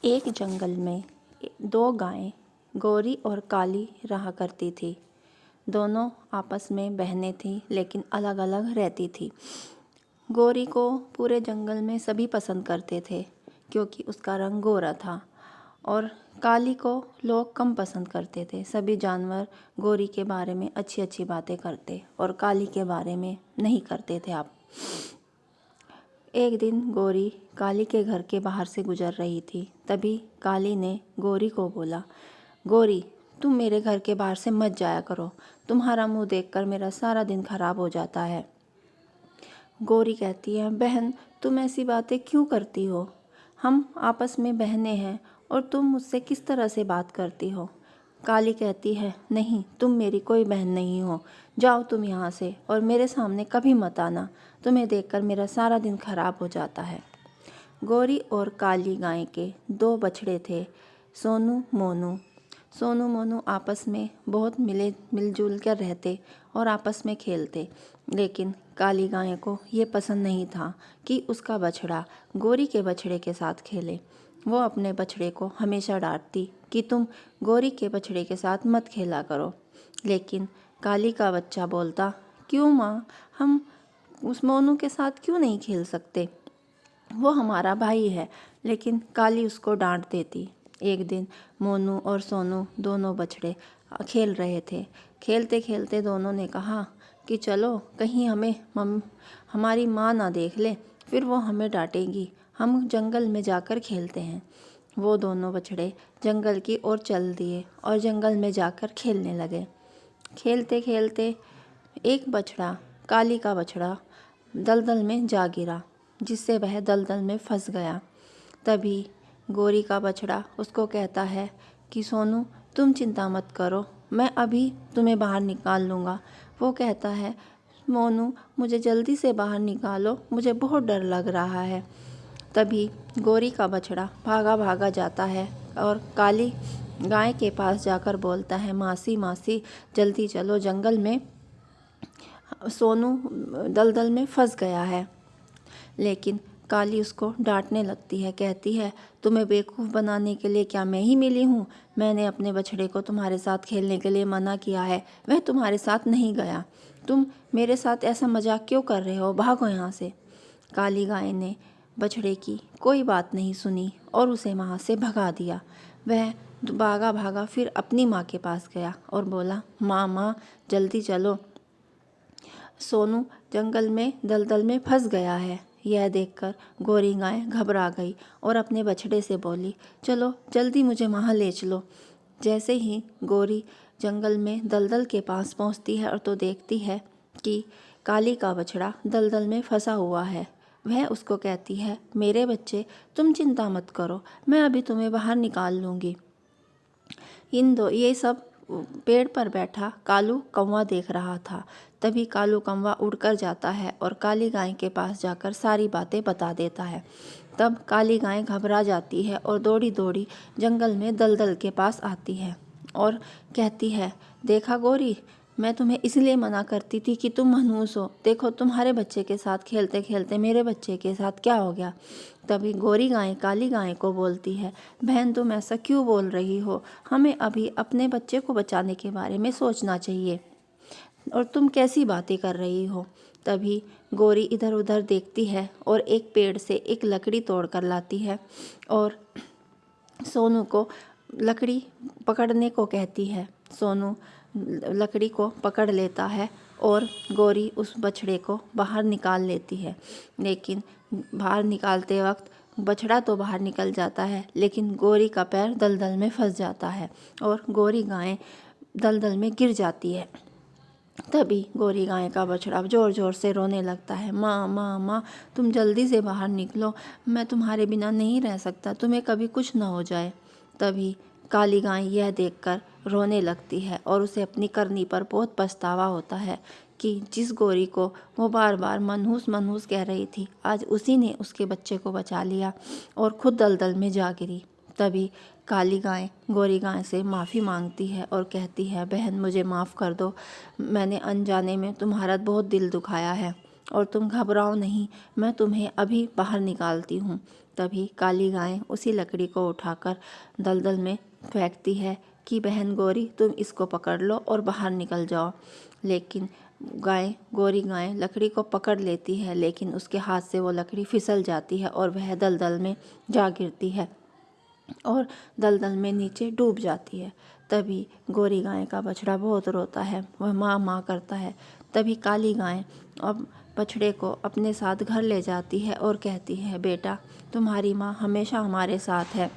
एक जंगल में दो गायें गोरी और काली रहा करती थी। दोनों आपस में बहनें थीं, लेकिन अलग अलग रहती थी। गोरी को पूरे जंगल में सभी पसंद करते थे क्योंकि उसका रंग गोरा था, और काली को लोग कम पसंद करते थे। सभी जानवर गोरी के बारे में अच्छी अच्छी बातें करते और काली के बारे में नहीं करते थे। एक दिन गोरी काली के घर के बाहर से गुजर रही थी। तभी काली ने गोरी को बोला, गोरी, तुम मेरे घर के बाहर से मत जाया करो। तुम्हारा मुंह देखकर मेरा सारा दिन खराब हो जाता है। गोरी कहती है, बहन, तुम ऐसी बातें क्यों करती हो? हम आपस में बहनें हैं और तुम मुझसे किस तरह से बात करती हो? काली कहती है, नहीं, तुम मेरी कोई बहन नहीं हो। जाओ तुम यहाँ से और मेरे सामने कभी मत आना। तुम्हें देखकर मेरा सारा दिन खराब हो जाता है। गोरी और काली गाय के दो बछड़े थे, सोनू मोनू। सोनू मोनू आपस में बहुत मिलजुल कर रहते और आपस में खेलते, लेकिन काली गाय को ये पसंद नहीं था कि उसका बछड़ा गोरी के बछड़े के साथ खेले। वो अपने बछड़े को हमेशा डांटती कि तुम गोरी के बछड़े के साथ मत खेला करो, लेकिन काली का बच्चा बोलता, क्यों माँ, हम उस मोनू के साथ क्यों नहीं खेल सकते? वो हमारा भाई है। लेकिन काली उसको डांट देती। एक दिन मोनू और सोनू दोनों बछड़े खेल रहे थे। खेलते खेलते दोनों ने कहा कि चलो कहीं हमारी माँ ना देख ले, फिर वो हमें डांटेगी। हम जंगल में जाकर खेलते हैं। वो दोनों बछड़े जंगल की ओर चल दिए और जंगल में जाकर खेलने लगे। खेलते खेलते एक बछड़ा, काली का बछड़ा, दलदल में जा गिरा, जिससे वह दलदल में फंस गया। तभी गोरी का बछड़ा उसको कहता है कि सोनू, तुम चिंता मत करो, मैं अभी तुम्हें बाहर निकाल लूँगा। वो कहता है, मोनू, मुझे जल्दी से बाहर निकालो, मुझे बहुत डर लग रहा है। तभी गोरी का बछड़ा भागा भागा जाता है और काली गाय के पास जाकर बोलता है, मासी मासी, जल्दी चलो, जंगल में सोनू दलदल में फंस गया है। लेकिन काली उसको डांटने लगती है, कहती है, तुम्हें बेवकूफ़ बनाने के लिए क्या मैं ही मिली हूँ? मैंने अपने बछड़े को तुम्हारे साथ खेलने के लिए मना किया है, वह तुम्हारे साथ नहीं गया। तुम मेरे साथ ऐसा मजाक क्यों कर रहे हो? भागो यहाँ से। काली गाय ने बछड़े की कोई बात नहीं सुनी और उसे वहाँ से भगा दिया। वह भागा भागा फिर अपनी माँ के पास गया और बोला, माँ माँ, जल्दी चलो, सोनू जंगल में दलदल में फंस गया है। यह देखकर गोरी गाय घबरा गई और अपने बछड़े से बोली, चलो जल्दी मुझे वहाँ ले चलो। जैसे ही गोरी जंगल में दलदल के पास पहुँचती है और तो देखती है कि काली का बछड़ा दलदल में फंसा हुआ है। वह उसको कहती है, मेरे बच्चे, तुम चिंता मत करो, मैं अभी तुम्हें बाहर निकाल लूँगी। ये सब पेड़ पर बैठा कालू कौवा देख रहा था। तभी कालू कौवा उड़कर जाता है और काली गाय के पास जाकर सारी बातें बता देता है। तब काली गाय घबरा जाती है और दौड़ी दौड़ी जंगल में दलदल के पास आती है और कहती है, देखा गोरी, मैं तुम्हें इसलिए मना करती थी कि तुम मनहूस हो। देखो, तुम्हारे बच्चे के साथ खेलते खेलते मेरे बच्चे के साथ क्या हो गया। तभी गोरी गाय काली गाय को बोलती है, बहन, तुम ऐसा क्यों बोल रही हो? हमें अभी अपने बच्चे को बचाने के बारे में सोचना चाहिए, और तुम कैसी बातें कर रही हो? तभी गोरी इधर उधर देखती है और एक पेड़ से एक लकड़ी तोड़ कर लाती है और सोनू को लकड़ी पकड़ने को कहती है। सोनू लकड़ी को पकड़ लेता है और गोरी उस बछड़े को बाहर निकाल लेती है। लेकिन बाहर निकालते वक्त बछड़ा तो बाहर निकल जाता है, लेकिन गोरी का पैर दलदल में फंस जाता है और गोरी गाय दलदल में गिर जाती है। तभी गोरी गाय का बछड़ा ज़ोर ज़ोर से रोने लगता है, माँ माँ माँ, तुम जल्दी से बाहर निकलो, मैं तुम्हारे बिना नहीं रह सकता, तुम्हें कभी कुछ ना हो जाए। तभी काली गाय यह देखकर रोने लगती है और उसे अपनी करनी पर बहुत पछतावा होता है कि जिस गोरी को वो बार बार मनहूस मनहूस कह रही थी, आज उसी ने उसके बच्चे को बचा लिया और खुद दलदल में जा गिरी। तभी काली गाय गोरी गाय से माफ़ी मांगती है और कहती है, बहन, मुझे माफ़ कर दो, मैंने अनजाने में तुम्हारा बहुत दिल दुखाया है। और तुम घबराओ नहीं, मैं तुम्हें अभी बाहर निकालती हूँ। तभी काली गाय उसी लकड़ी को उठाकर दलदल में फेंकती है कि बहन गौरी, तुम इसको पकड़ लो और बाहर निकल जाओ। लेकिन गौरी गाय लकड़ी को पकड़ लेती है, लेकिन उसके हाथ से वो लकड़ी फिसल जाती है और वह दलदल में जा गिरती है और दलदल में नीचे डूब जाती है। तभी गौरी गाय का बछड़ा बहुत रोता है, वह माँ माँ करता है। तभी काली गाय अब बछड़े को अपने साथ घर ले जाती है और कहती है, बेटा तुम्हारी माँ हमेशा हमारे साथ है,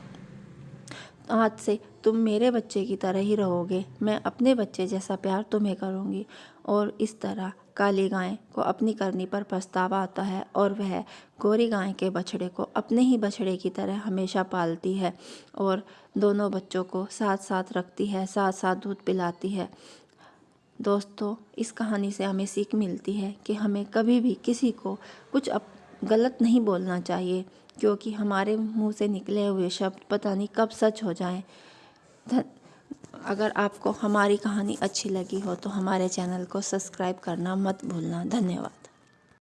आज से तुम मेरे बच्चे की तरह ही रहोगे, मैं अपने बच्चे जैसा प्यार तुम्हें करूँगी। और इस तरह काली गाय को अपनी करनी पर पछतावा आता है और वह गौरी गाय के बछड़े को अपने ही बछड़े की तरह हमेशा पालती है और दोनों बच्चों को साथ साथ रखती है, साथ साथ दूध पिलाती है। दोस्तों, इस कहानी से हमें सीख मिलती है कि हमें कभी भी किसी को कुछ गलत नहीं बोलना चाहिए, क्योंकि हमारे मुंह से निकले हुए शब्द पता नहीं कब सच हो जाएं। अगर आपको हमारी कहानी अच्छी लगी हो तो हमारे चैनल को सब्सक्राइब करना मत भूलना। धन्यवाद।